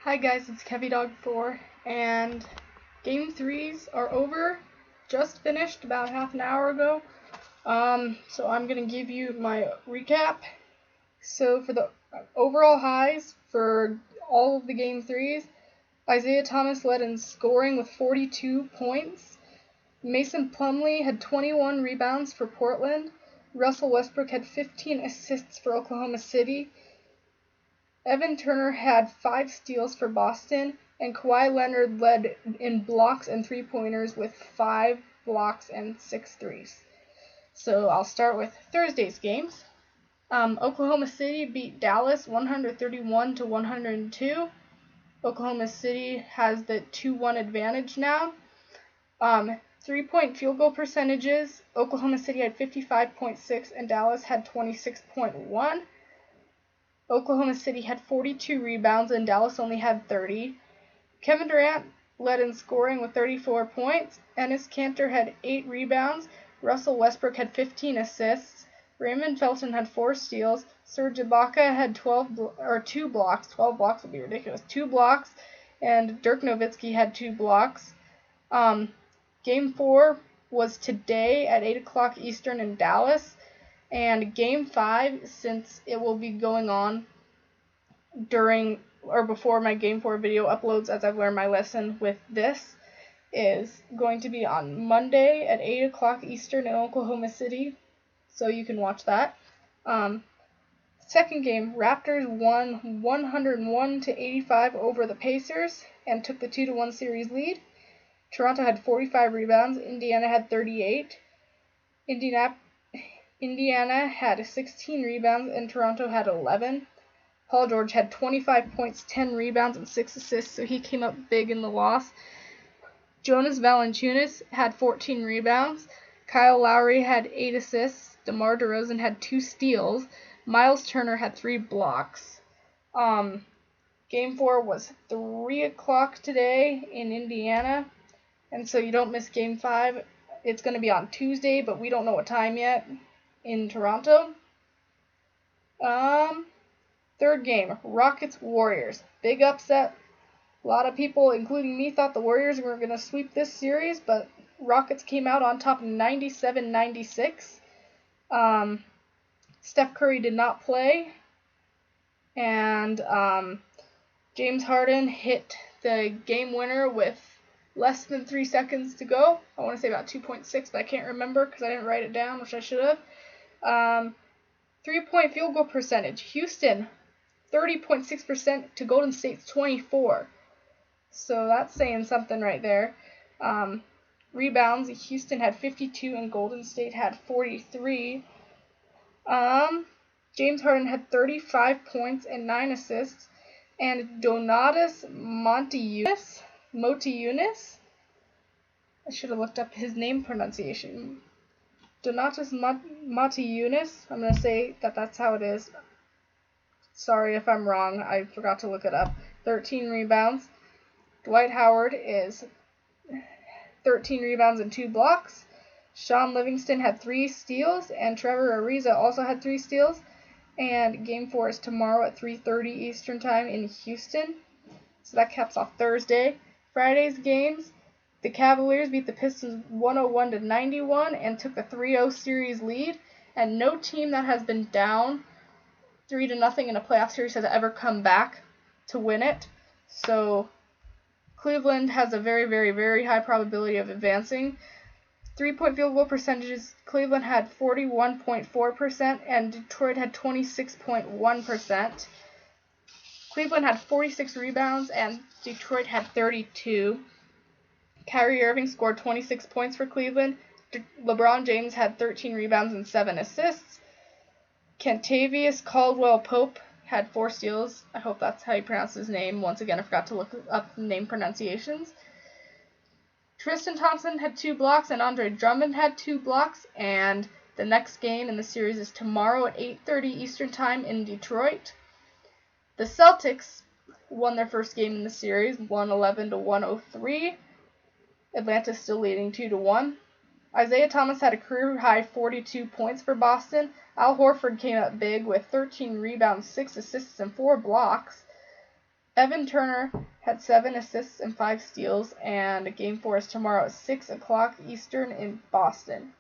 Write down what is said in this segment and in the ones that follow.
Hi guys, it's KevyDog4, and Game 3s are over. Just finished about half an hour ago. So I'm going to give you my recap. So for the overall highs for all of the Game 3s, Isaiah Thomas led in scoring with 42 points. Mason Plumlee had 21 rebounds for Portland. Russell Westbrook had 15 assists for Oklahoma City. Evan Turner had 5 steals for Boston, and Kawhi Leonard led in blocks and three-pointers with 5 blocks and 6 threes. So I'll start with Thursday's games. Oklahoma City beat Dallas 131-102. Oklahoma City has the 2-1 advantage now. 3-point field goal percentages, Oklahoma City had 55.6 and Dallas had 26.1. Oklahoma City had 42 rebounds and Dallas only had 30. Kevin Durant led in scoring with 34 points. Enes Kanter had 8 rebounds. Russell Westbrook had 15 assists. Raymond Felton had 4 steals. Serge Ibaka had 2 blocks. 12 blocks would be ridiculous. 2 blocks. And Dirk Nowitzki had 2 blocks. Game 4 was today at 8 o'clock Eastern in Dallas. And Game 5, since it will be going on during or before my Game 4 video uploads as I've learned my lesson with this, is going to be on Monday at 8 o'clock Eastern in Oklahoma City, so you can watch that. Second game, Raptors won 101-85 over the Pacers and took the 2-1 series lead. Toronto had 45 rebounds, Indiana had 38. Indiana had 16 rebounds and Toronto had 11. Paul George had 25 points, 10 rebounds, and 6 assists, so he came up big in the loss. Jonas Valanciunas had 14 rebounds. Kyle Lowry had 8 assists. DeMar DeRozan had 2 steals. Miles Turner had 3 blocks. Game 4 was 3 o'clock today in Indiana, and so you don't miss Game 5. It's going to be on Tuesday, but we don't know what time yet in Toronto. Third game, Rockets-Warriors. Big upset. A lot of people, including me, thought the Warriors were going to sweep this series, but Rockets came out on top 97-96. Steph Curry did not play, and James Harden hit the game winner with less than 3 seconds to go. I want to say about 2.6, but I can't remember because I didn't write it down, which I should have. 3-point field goal percentage. Houston, 30.6% to Golden State's 24. So that's saying something right there. Rebounds, Houston had 52 and Golden State had 43. James Harden had 35 points and 9 assists. And Donatas Motiejunas, I should have looked up his name pronunciation. Donatas Motiejunas, I'm going to say that that's how it is. Sorry if I'm wrong, I forgot to look it up. 13 rebounds. Dwight Howard is 13 rebounds and 2 blocks. Sean Livingston had 3 steals, and Trevor Ariza also had 3 steals. And Game 4 is tomorrow at 3:30 Eastern Time in Houston. So that caps off Thursday. Friday's games, the Cavaliers beat the Pistons 101-91 and took the 3-0 series lead. And no team that has been down 3-0 in a playoff series has ever come back to win it. So Cleveland has a very, very, very high probability of advancing. 3-point field goal percentages, Cleveland had 41.4% and Detroit had 26.1%. Cleveland had 46 rebounds and Detroit had 32. Kyrie Irving scored 26 points for Cleveland. LeBron James had 13 rebounds and 7 assists. Kentavious Caldwell-Pope had 4 steals. I hope that's how you pronounce his name. Once again, I forgot to look up name pronunciations. Tristan Thompson had 2 blocks and Andre Drummond had 2 blocks. And the next game in the series is tomorrow at 8:30 Eastern Time in Detroit. The Celtics won their first game in the series, 111-103. Atlanta's still leading 2-1. Isaiah Thomas had a career-high 42 points for Boston. Al Horford came up big with 13 rebounds, 6 assists, and 4 blocks. Evan Turner had 7 assists and 5 steals, and Game 4 is tomorrow at 6 o'clock Eastern in Boston.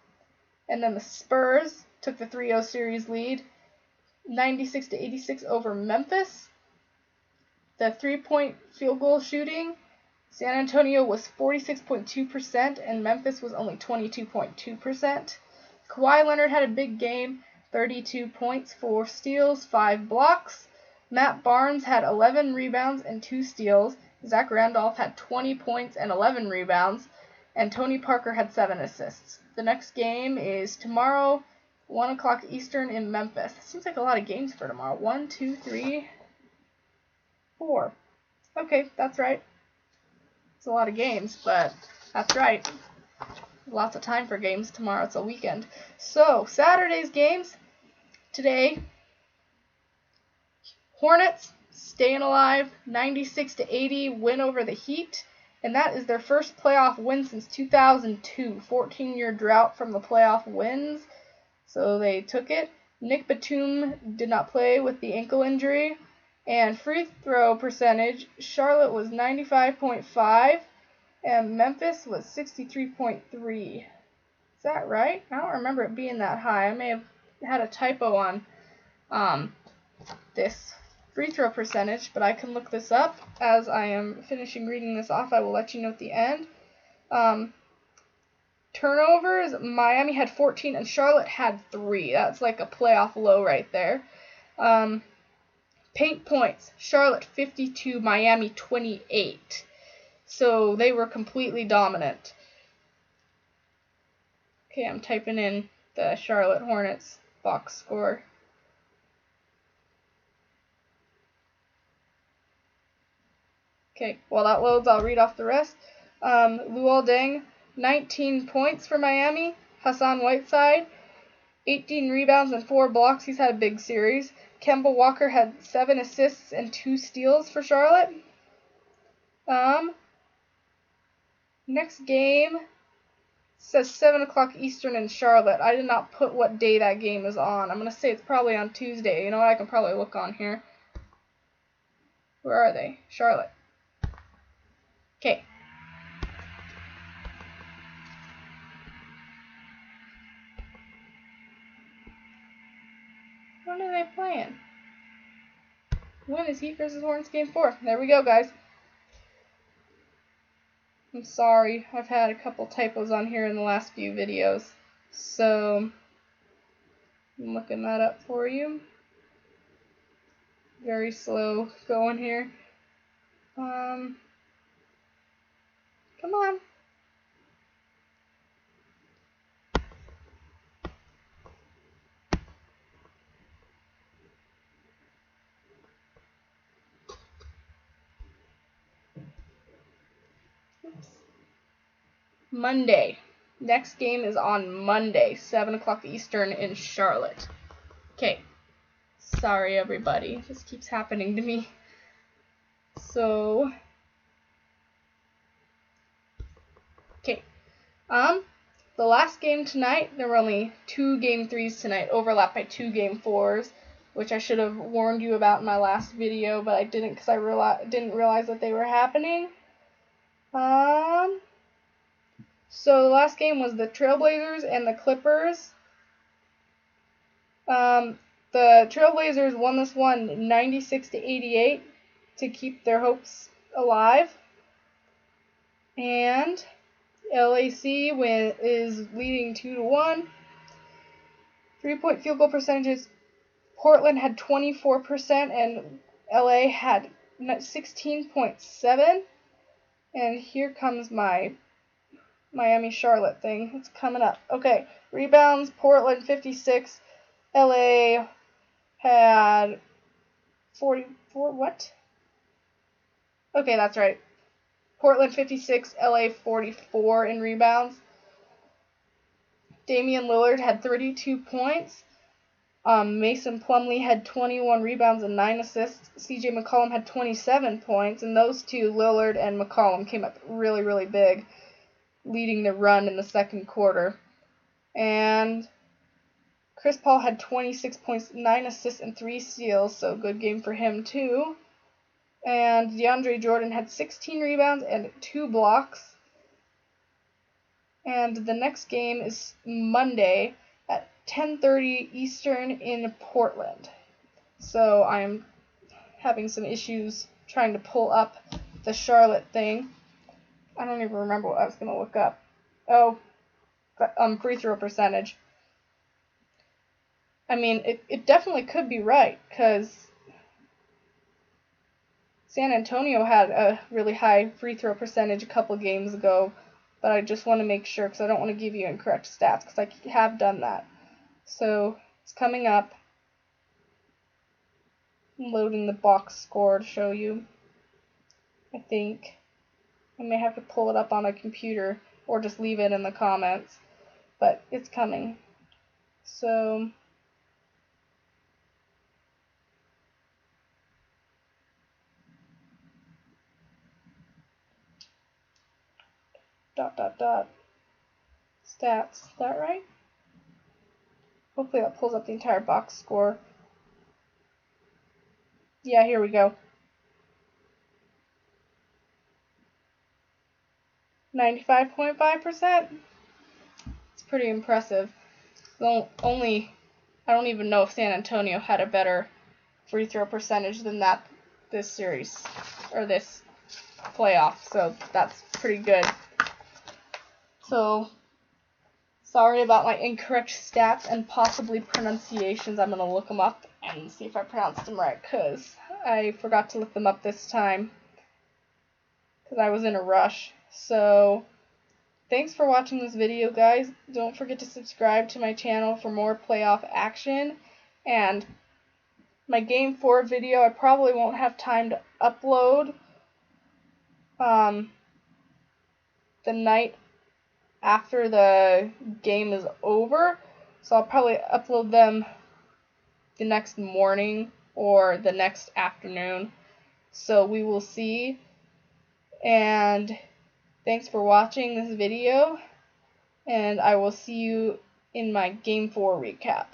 And then the Spurs took the 3-0 series lead, 96-86 over Memphis. The 3-point field goal shooting, San Antonio was 46.2% and Memphis was only 22.2%. Kawhi Leonard had a big game, 32 points, 4 steals, 5 blocks. Matt Barnes had 11 rebounds and 2 steals. Zach Randolph had 20 points and 11 rebounds. And Tony Parker had 7 assists. The next game is tomorrow, 1 o'clock Eastern in Memphis. Seems like a lot of games for tomorrow. 1, 2, 3, 4. Okay, that's right. It's a lot of games, but that's right. Lots of time for games tomorrow. It's a weekend. So, Saturday's games. Today, Hornets staying alive, 96-80 win over the Heat, and that is their first playoff win since 2002. 14-year drought from the playoff wins, so they took it. Nick Batum did not play with the ankle injury, and free throw percentage, Charlotte was 95.5, and Memphis was 63.3. Is that right? I don't remember it being that high. I may have had a typo on this free throw percentage, but I can look this up. As I am finishing reading this off, I will let you know at the end. Turnovers, Miami had 14 and Charlotte had 3. That's like a playoff low right there. Paint points, Charlotte 52, Miami 28. So they were completely dominant. Okay, I'm typing in the Charlotte Hornets box score. Okay, while that loads, I'll read off the rest. Luol Deng, 19 points for Miami. Hassan Whiteside, 18 rebounds and 4 blocks. He's had a big series. Kemba Walker had 7 assists and 2 steals for Charlotte. Next game says 7 o'clock Eastern in Charlotte. I did not put what day that game is on. I'm going to say it's probably on Tuesday. You know what? I can probably look on here. Where are they? Charlotte. Okay. When are they playing? When is Heat versus Hornets game 4? There we go, guys. I'm sorry. I've had a couple typos on here in the last few videos. So, I'm looking that up for you. Very slow going here. Come on. Oops. Monday. Next game is on Monday, 7 o'clock Eastern in Charlotte. Okay. Sorry, everybody. This keeps happening to me. So, okay. The last game tonight, there were only 2 Game 3s tonight, overlapped by 2 Game 4s, which I should have warned you about in my last video, but I didn't because I didn't realize that they were happening. So the last game was the Trailblazers and the Clippers. The Trailblazers won this one 96-88 to keep their hopes alive. And LAC is leading 2-1. 3-point field goal percentages. Portland had 24% and LA had 16.7. And here comes my Miami-Charlotte thing. It's coming up. Okay, rebounds, Portland 56. LA had 44, what? Okay, that's right. Portland 56, LA 44 in rebounds. Damian Lillard had 32 points. Mason Plumlee had 21 rebounds and 9 assists. CJ McCollum had 27 points, and those two, Lillard and McCollum, came up really, really big, leading the run in the second quarter. And Chris Paul had 26 points, 9 assists, and 3 steals, so good game for him too. And DeAndre Jordan had 16 rebounds and 2 blocks. And the next game is Monday at 10:30 Eastern in Portland. So I'm having some issues trying to pull up the Charlotte thing. I don't even remember what I was going to look up. Oh, free throw percentage. I mean, it definitely could be right, because San Antonio had a really high free throw percentage a couple games ago, but I just want to make sure, because I don't want to give you incorrect stats, because I have done that. So it's coming up. I'm loading the box score to show you. I think I may have to pull it up on a computer or just leave it in the comments, but it's coming. So stats. Is that right? Hopefully that pulls up the entire box score. Yeah, here we go. 95.5%. It's pretty impressive. Only, I don't even know if San Antonio had a better free throw percentage than that this series, or this playoff, so that's pretty good. So, sorry about my incorrect stats and possibly pronunciations. I'm going to look them up and see if I pronounced them right, because I forgot to look them up this time, because I was in a rush. So, thanks for watching this video, guys. Don't forget to subscribe to my channel for more playoff action. And my Game 4 video, I probably won't have time to upload the night after the game is over. So I'll probably upload them the next morning or the next afternoon. So we will see. And thanks for watching this video. And I will see you in my Game 4 recap.